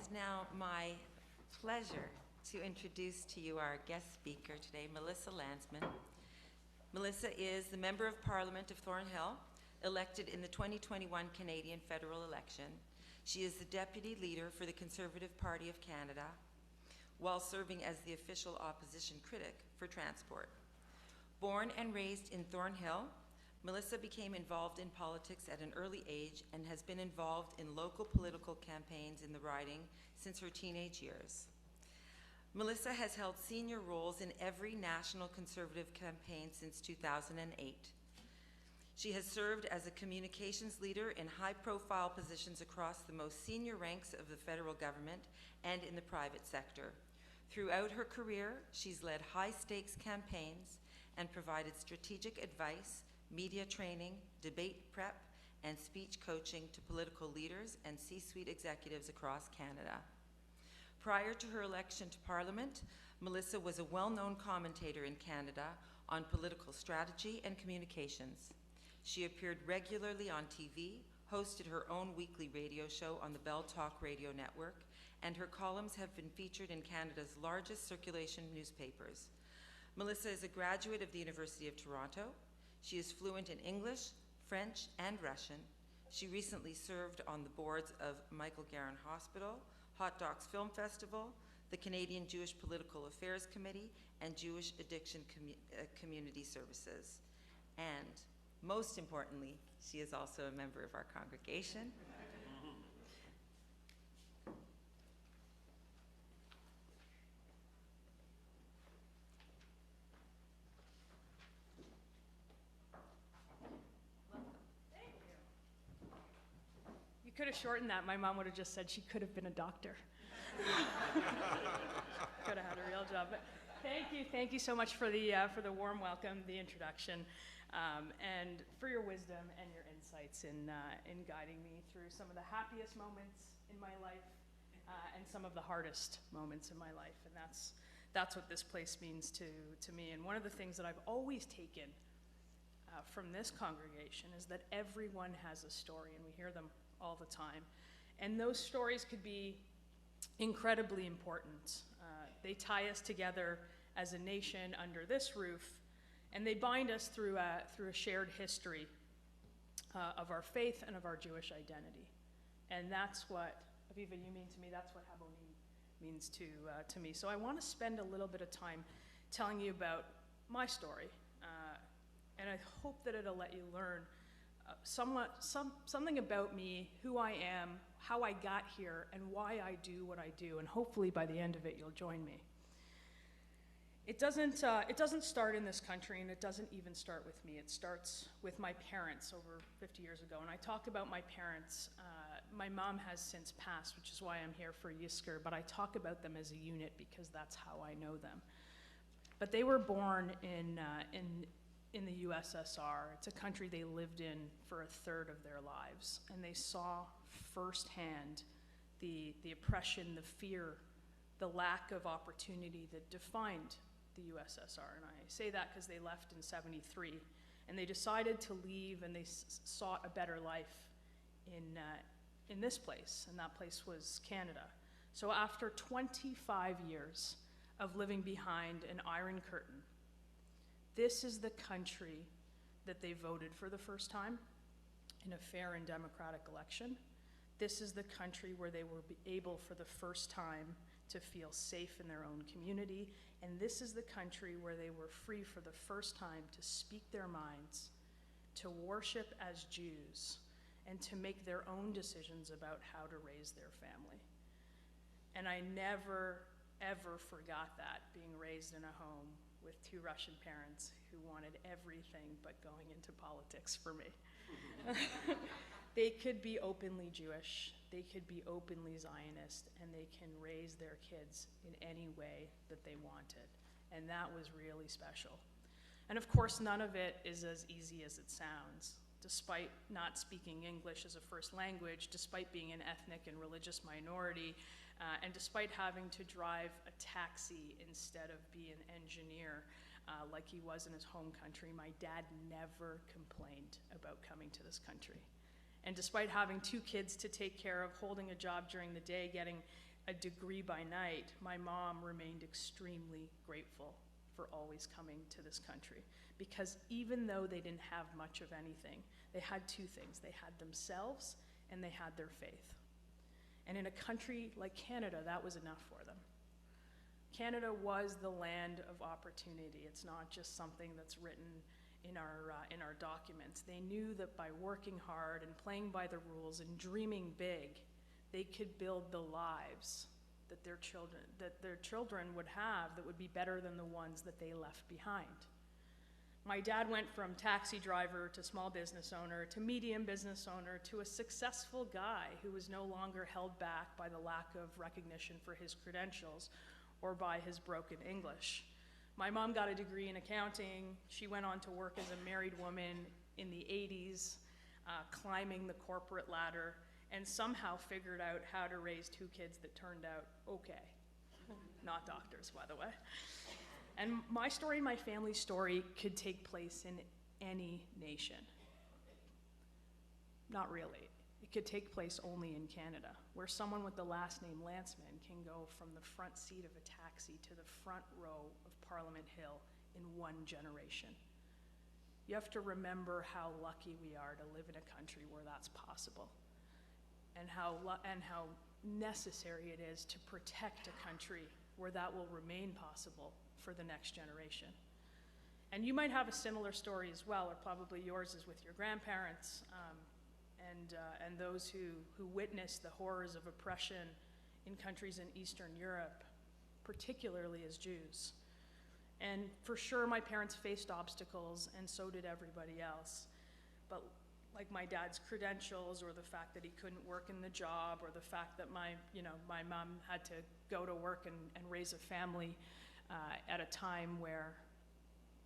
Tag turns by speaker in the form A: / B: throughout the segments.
A: is now my pleasure to introduce to you our guest speaker today, Melissa Lantsman. Melissa is the Member of Parliament of Thornhill, elected in the 2021 Canadian federal election. She is the Deputy Leader for the Conservative Party of Canada, while serving as the official opposition critic for transport. Born and raised in Thornhill, Melissa became involved in politics at an early age and has been involved in local political campaigns in the riding since her teenage years. Melissa has held senior roles in every national Conservative campaign since 2008. She has served as a communications leader in high-profile positions across the most senior ranks of the federal government and in the private sector. Throughout her career, she's led high-stakes campaigns and provided strategic advice, media training, debate prep, and speech coaching to political leaders and C-suite executives across Canada. Prior to her election to Parliament, Melissa was a well-known commentator in Canada on political strategy and communications. She appeared regularly on TV, hosted her own weekly radio show on the Bell Talk Radio Network, and her columns have been featured in Canada's largest circulation newspapers. Melissa is a graduate of the University of Toronto. She is fluent in English, French, and Russian. She recently served on the boards of Michael Garron Hospital, Hot Docs Film Festival, the Canadian Jewish Political Affairs Committee, and Jewish Addiction Community Services. And most importantly, she is also a member of our congregation.
B: Could have shortened that. My mom would have just said she could have been a doctor. Could have had a real job. But thank you so much for the warm welcome, the introduction, and for your wisdom and your insights in guiding me through some of the happiest moments in my life and some of the hardest moments in my life. And that's what this place means to me. And one of the things that I've always taken from this congregation is that everyone has a story, and we hear them all the time. And those stories could be incredibly important. They tie us together as a nation under this roof, and they bind us through a shared history of our faith and of our Jewish identity. And that's what, Aviva, you mean to me, that's what Habonim means to me. So I want to spend a little bit of time telling you about my story, and I hope that it'll let you learn something about me, who I am, how I got here, and why I do what I do, and hopefully by the end of it you'll join me. It doesn't start in this country, and it doesn't even start with me. It starts with my parents over 50 years ago, and I talk about my parents. My mom has since passed, which is why I'm here for Yizkor, but I talk about them as a unit because that's how I know them. But they were born in the USSR. It's a country they lived in for a third of their lives, and they saw firsthand the oppression, the fear, the lack of opportunity that defined the USSR. And I say that because they left in '73, and they decided to leave, and they sought a better life in this place, and that place was Canada. So after 25 years of living behind an iron curtain, this is the country that they voted for the first time in a fair and democratic election. This is the country where they were able for the first time to feel safe in their own community. And this is the country where they were free for the first time to speak their minds, to worship as Jews, and to make their own decisions about how to raise their family. And I never, ever forgot that, being raised in a home with two Russian parents who wanted everything but going into politics for me. They could be openly Jewish, they could be openly Zionist, and they can raise their kids in any way that they wanted. And that was really special. And of course, none of it is as easy as it sounds. Despite not speaking English as a first language, despite being an ethnic and religious minority, and despite having to drive a taxi instead of be an engineer like he was in his home country, my dad never complained about coming to this country. And despite having 2 kids to take care of, holding a job during the day, getting a degree by night, my mom remained extremely grateful for always coming to this country. Because even though they didn't have much of anything, they had 2 things. They had themselves and they had their faith. And in a country like Canada, that was enough for them. Canada was the land of opportunity. It's not just something that's written in our documents. They knew that by working hard and playing by the rules and dreaming big, they could build the lives that their children would have that would be better than the ones that they left behind. My dad went from taxi driver to small business owner to medium business owner to a successful guy who was no longer held back by the lack of recognition for his credentials or by his broken English. My mom got a degree in accounting. She went on to work as a married woman in the 80s, climbing the corporate ladder, and somehow figured out how to raise 2 kids that turned out okay. Not doctors, by the way. And my story and my family's story could take place in any nation. Not really. It could take place only in Canada, where someone with the last name Lantsman can go from the front seat of a taxi to the front row of Parliament Hill in 1 generation. You have to remember how lucky we are to live in a country where that's possible, and how necessary it is to protect a country where that will remain possible for the next generation. And you might have a similar story as well, or probably yours is with your grandparents, and those who witnessed the horrors of oppression in countries in Eastern Europe, particularly as Jews. And for sure, my parents faced obstacles, and so did everybody else. But like my dad's credentials, or the fact that he couldn't work in the job, or the fact that my mom had to go to work and raise a family at a time where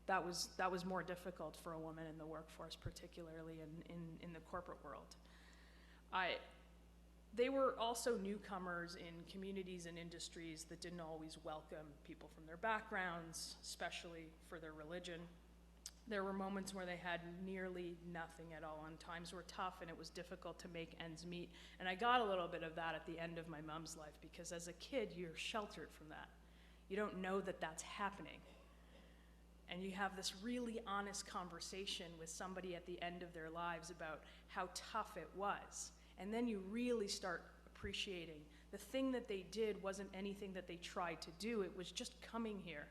B: that was more difficult for a woman in the workforce, particularly in the corporate world. They were also newcomers in communities and industries that didn't always welcome people from their backgrounds, especially for their religion. There were moments where they had nearly nothing at all, and times were tough, and it was difficult to make ends meet. And I got a little bit of that at the end of my mom's life, because as a kid, you're sheltered from that. You don't know that that's happening. And you have this really honest conversation with somebody at the end of their lives about how tough it was. And then you really start appreciating the thing that they did wasn't anything that they tried to do. It was just coming here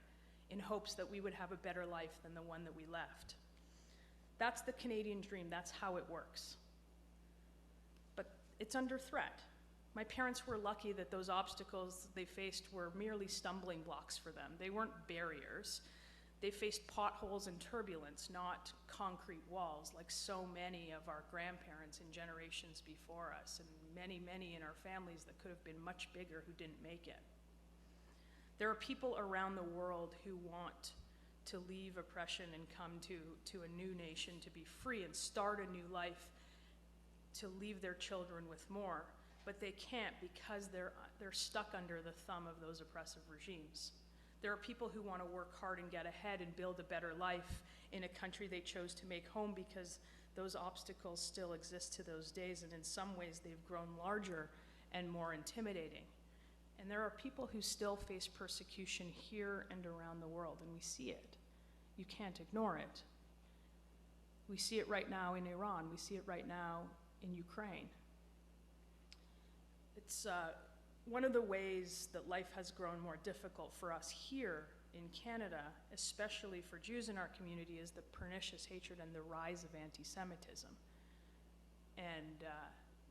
B: in hopes that we would have a better life than the one that we left. That's the Canadian dream. That's how it works. But it's under threat. My parents were lucky that those obstacles they faced were merely stumbling blocks for them. They weren't barriers. They faced potholes and turbulence, not concrete walls, like so many of our grandparents in generations before us, and many, many in our families that could have been much bigger who didn't make it. There are people around the world who want to leave oppression and come to a new nation, to be free and start a new life, to leave their children with more, but they can't because they're stuck under the thumb of those oppressive regimes. There are people who want to work hard and get ahead and build a better life in a country they chose to make home, because those obstacles still exist to those days, and in some ways they've grown larger and more intimidating. And there are people who still face persecution here and around the world, and we see it. You can't ignore it. We see it right now in Iran. We see it right now in Ukraine. It's one of the ways that life has grown more difficult for us here in Canada, especially for Jews in our community, is the pernicious hatred and the rise of anti-Semitism. And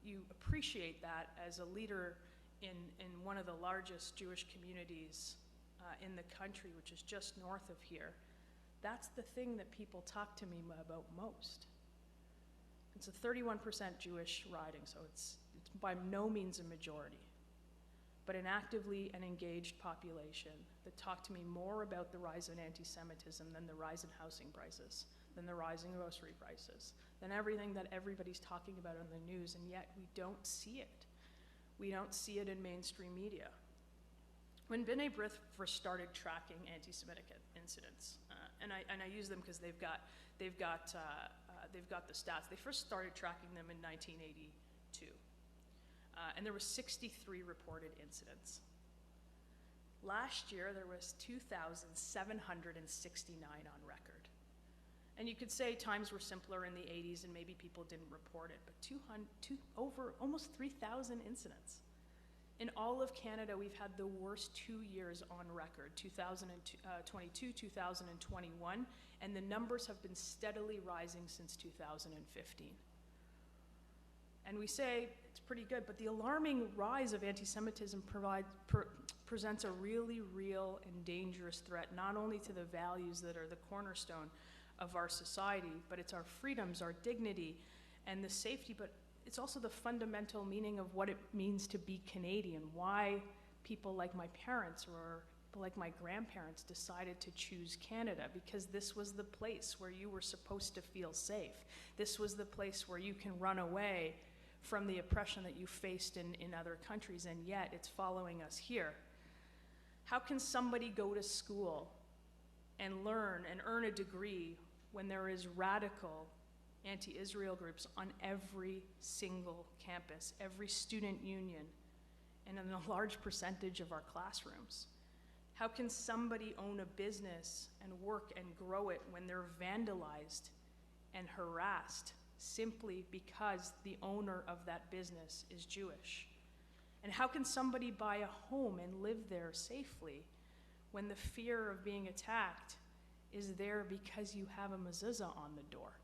B: you appreciate that as a leader in one of the largest Jewish communities in the country, which is just north of here. That's the thing that people talk to me about most. It's a 31% Jewish riding, so it's by no means a majority, but an actively and engaged population that talk to me more about the rise in anti-Semitism than the rise in housing prices, than the rising grocery prices, than everything that everybody's talking about on the news, and yet we don't see it. We don't see it in mainstream media. When B'nai B'rith first started tracking anti-Semitic incidents, and I use them because they've got they've got the stats. They first started tracking them in 1982. And there were 63 reported incidents. Last year, there was 2,769 on record. And you could say times were simpler in the 80s and maybe people didn't report it, but over almost 3,000 incidents. In all of Canada, we've had the worst 2 years on record, 2022, 2021, and the numbers have been steadily rising since 2015. And we say it's pretty good, but the alarming rise of anti-Semitism presents a really real and dangerous threat, not only to the values that are the cornerstone of our society, but it's our freedoms, our dignity, and the safety, but it's also the fundamental meaning of what it means to be Canadian, why people like my parents or people like my grandparents decided to choose Canada, because this was the place where you were supposed to feel safe. This was the place where you can run away from the oppression that you faced in other countries, and yet it's following us here. How can somebody go to school and learn and earn a degree when there is radical anti-Israel groups on every single campus, every student union, and in a large percentage of our classrooms? How can somebody own a business and work and grow it when they're vandalized and harassed simply because the owner of that business is Jewish? And how can somebody buy a home and live there safely when the fear of being attacked is there because you have a mezuzah on the door?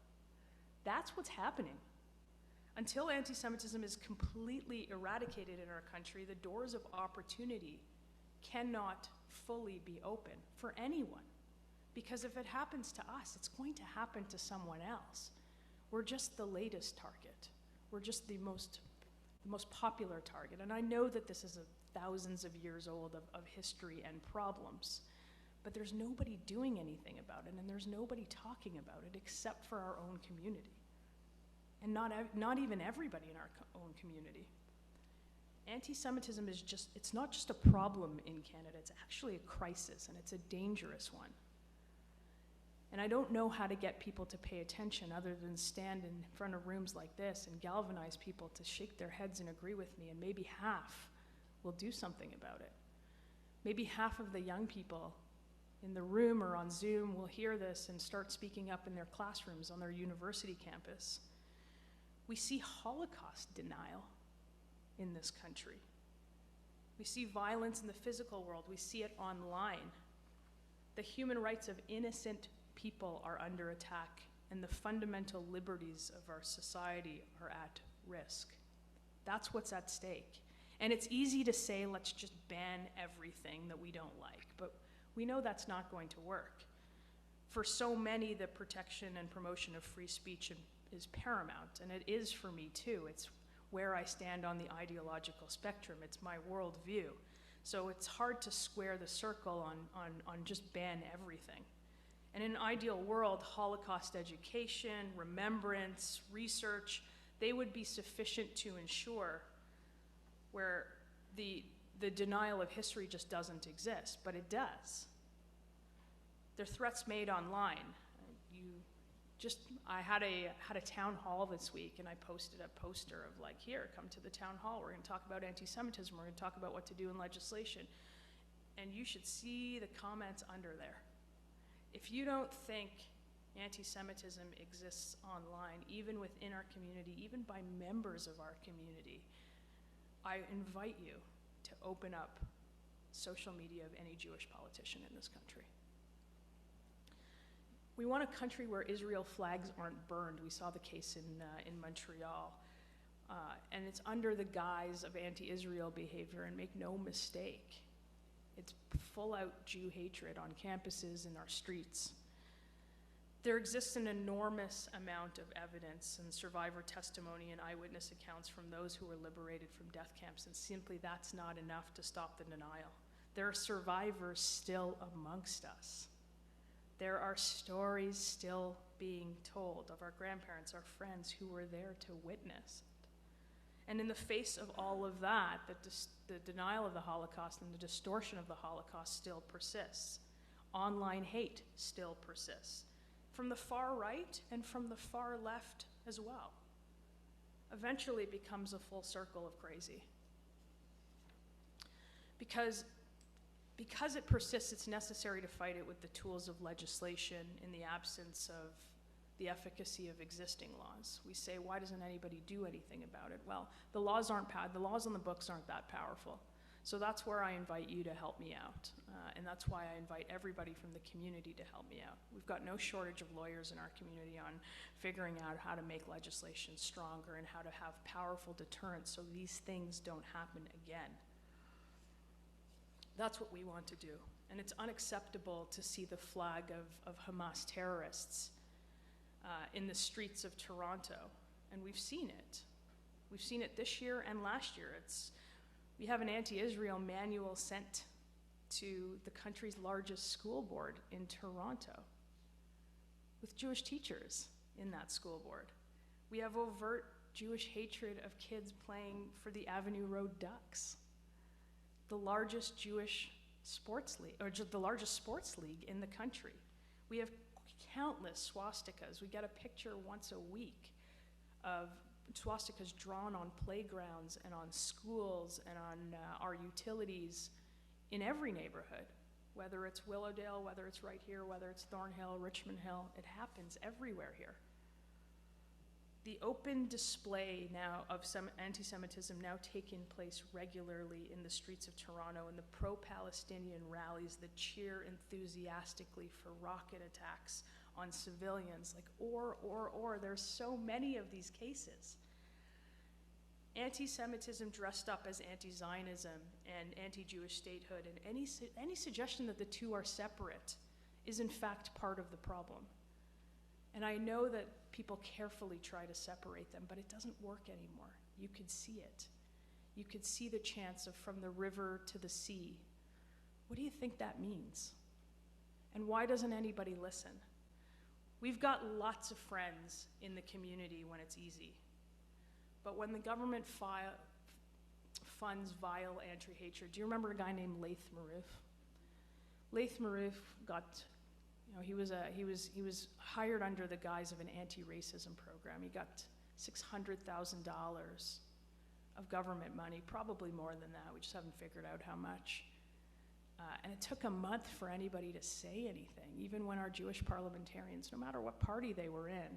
B: That's what's happening. Until anti-Semitism is completely eradicated in our country, the doors of opportunity cannot fully be open for anyone. Because if it happens to us, it's going to happen to someone else. We're just the latest target. We're just the most popular target. And I know that this is thousands of years old of history and problems, but there's nobody doing anything about it, and there's nobody talking about it except for our own community. And not even everybody in our own community. Anti-Semitism is it's not just a problem in Canada, it's actually a crisis, and it's a dangerous one. And I don't know how to get people to pay attention other than stand in front of rooms like this and galvanize people to shake their heads and agree with me, and maybe half will do something about it. Maybe half of the young people in the room or on Zoom will hear this and start speaking up in their classrooms on their university campus. We see Holocaust denial in this country. We see violence in the physical world. We see it online. The human rights of innocent people are under attack, and the fundamental liberties of our society are at risk. That's what's at stake. And it's easy to say, let's just ban everything that we don't like, but we know that's not going to work. For so many, the protection and promotion of free speech is paramount, and it is for me too. It's where I stand on the ideological spectrum. It's my worldview. So it's hard to square the circle on just ban everything. And in an ideal world, Holocaust education, remembrance, research, they would be sufficient to ensure where the denial of history just doesn't exist, but it does. They're threats made online. I had a town hall this week, and I posted a poster of like, here, come to the town hall. We're going to talk about anti-Semitism. We're going to talk about what to do in legislation. And you should see the comments under there. If you don't think anti-Semitism exists online, even within our community, even by members of our community, I invite you to open up social media of any Jewish politician in this country. We want a country where Israel flags aren't burned. We saw the case in Montreal. And it's under the guise of anti-Israel behavior, and make no mistake, it's full-out Jew hatred on campuses and our streets. There exists an enormous amount of evidence and survivor testimony and eyewitness accounts from those who were liberated from death camps, and simply that's not enough to stop the denial. There are survivors still amongst us. There are stories still being told of our grandparents, our friends who were there to witness it. And in the face of all of that, the denial of the Holocaust and the distortion of the Holocaust still persists. Online hate still persists. from the far right and from the far left as well. Eventually it becomes a full circle of crazy. Because it persists, it's necessary to fight it with the tools of legislation in the absence of the efficacy of existing laws. We say, why doesn't anybody do anything about it? Well, the laws on the books aren't that powerful. So that's where I invite you to help me out. And that's why I invite everybody from the community to help me out. We've got no shortage of lawyers in our community on figuring out how to make legislation stronger and how to have powerful deterrence so these things don't happen again. That's what we want to do. And it's unacceptable to see the flag of Hamas terrorists in the streets of Toronto. And we've seen it. We've seen it this year and last year. We have an anti-Israel manual sent to the country's largest school board in Toronto with Jewish teachers in that school board. We have overt Jewish hatred of kids playing for the Avenue Road Ducks, the largest Jewish sports league, or the largest sports league in the country. We have countless swastikas. We get a picture once a week of swastikas drawn on playgrounds and on schools and on our utilities in every neighborhood, whether it's Willowdale, whether it's right here, whether it's Thornhill, Richmond Hill. It happens everywhere here. The open display now of some anti-Semitism now taking place regularly in the streets of Toronto, and the pro-Palestinian rallies that cheer enthusiastically for rocket attacks on civilians, like or. There's so many of these cases. Anti-Semitism dressed up as anti-Zionism and anti-Jewish statehood, and any suggestion that the two are separate is in fact part of the problem. And I know that people carefully try to separate them, but it doesn't work anymore. You could see it. You could see the chants of from the river to the sea. What do you think that means? And why doesn't anybody listen? We've got lots of friends in the community when it's easy. But when the government funds vile anti-hatred, do you remember a guy named Laith Marouf? Laith Marouf got, he was hired under the guise of an anti-racism program. He got $600,000 of government money, probably more than that. We just haven't figured out how much. And it took a month for anybody to say anything, even when our Jewish parliamentarians, no matter what party they were in,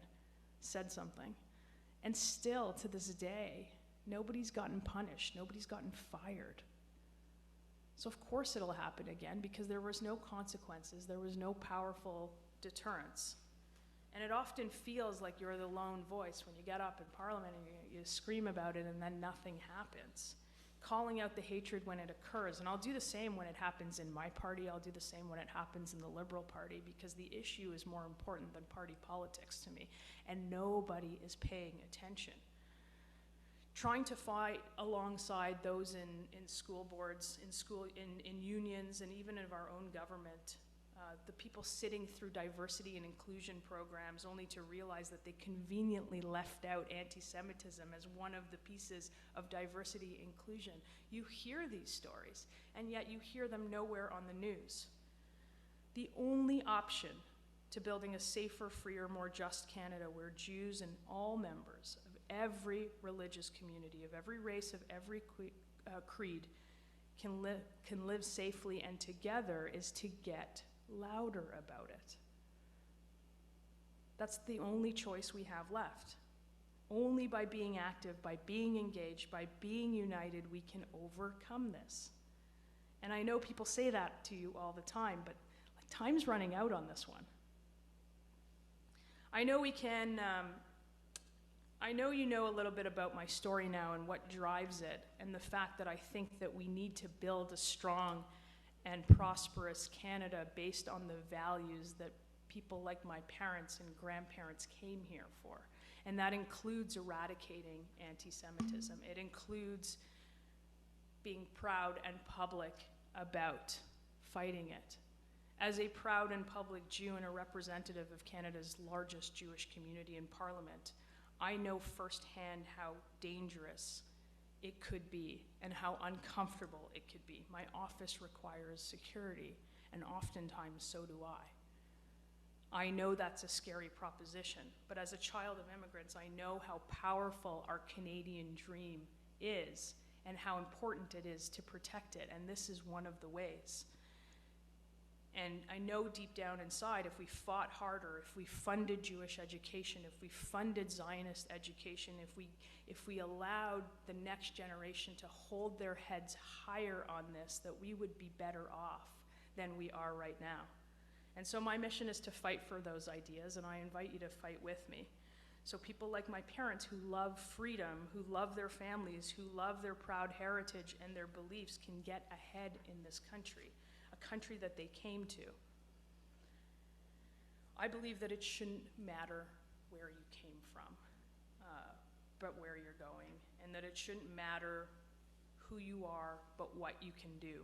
B: said something. And still, to this day, nobody's gotten punished, nobody's gotten fired. So of course it'll happen again, because there was no consequences, there was no powerful deterrence. And it often feels like you're the lone voice when you get up in Parliament and you scream about it and then nothing happens. Calling out the hatred when it occurs, and I'll do the same when it happens in my party, I'll do the same when it happens in the Liberal Party, because the issue is more important than party politics to me, and nobody is paying attention. Trying to fight alongside those in school boards, in unions, and even in our own government, the people sitting through diversity and inclusion programs only to realize that they conveniently left out anti-Semitism as one of the pieces of diversity inclusion. You hear these stories, and yet you hear them nowhere on the news. The only option to building a safer, freer, more just Canada where Jews and all members of every religious community, of every race, of every creed can live safely and together is to get louder about it. That's the only choice we have left. Only by being active, by being engaged, by being united, we can overcome this. And I know people say that to you all the time, but time's running out on this one. I know you know a little bit about my story now and what drives it, and the fact that I think that we need to build a strong and prosperous Canada based on the values that people like my parents and grandparents came here for. And that includes eradicating anti-Semitism. It includes being proud and public about fighting it. As a proud and public Jew and a representative of Canada's largest Jewish community in Parliament, I know firsthand how dangerous it could be and how uncomfortable it could be. My office requires security, and oftentimes so do I. I know that's a scary proposition, but as a child of immigrants, I know how powerful our Canadian dream is and how important it is to protect it, and this is one of the ways. And I know deep down inside, if we fought harder, if we funded Jewish education, if we funded Zionist education, if we allowed the next generation to hold their heads higher on this, that we would be better off than we are right now. And so my mission is to fight for those ideas, and I invite you to fight with me. So people like my parents who love freedom, who love their families, who love their proud heritage and their beliefs can get ahead in this country, a country that they came to. I believe that it shouldn't matter where you came from, but where you're going, and that it shouldn't matter who you are, but what you can do.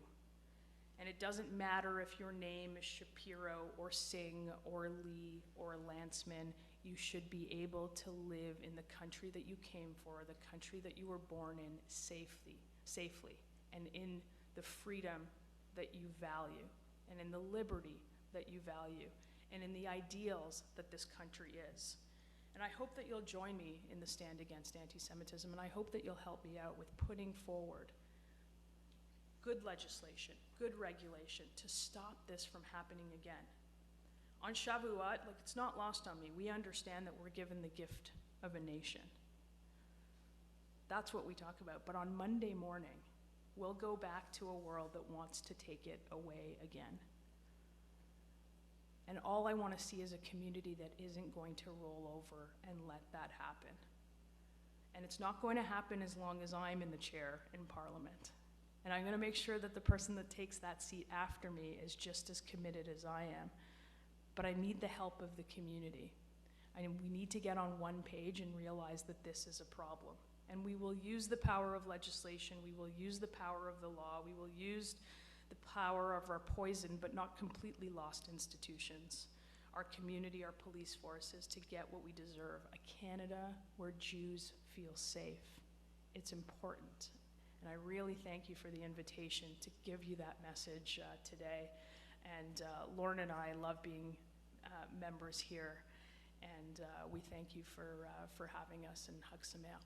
B: And it doesn't matter if your name is Shapiro or Singh or Lee or Lantsman. You should be able to live in the country that you came for, the country that you were born in safely, and in the freedom that you value, and in the liberty that you value, and in the ideals that this country is. And I hope that you'll join me in the stand against anti-Semitism, and I hope that you'll help me out with putting forward good legislation, good regulation to stop this from happening again. On Shavuot, it's not lost on me, we understand that we're given the gift of a nation. That's what we talk about. But on Monday morning, we'll go back to a world that wants to take it away again. And all I want to see is a community that isn't going to roll over and let that happen. And it's not going to happen as long as I'm in the chair in Parliament. And I'm going to make sure that the person that takes that seat after me is just as committed as I am. But I need the help of the community. We need to get on one page and realize that this is a problem. And we will use the power of legislation, we will use the power of the law, we will use the power of our poison but not completely lost institutions, our community, our police forces, to get what we deserve, a Canada where Jews feel safe. It's important. And I really thank you for the invitation to give you that message today. And Lauren and I love being members here, and we thank you for having us, and Hag Sameach.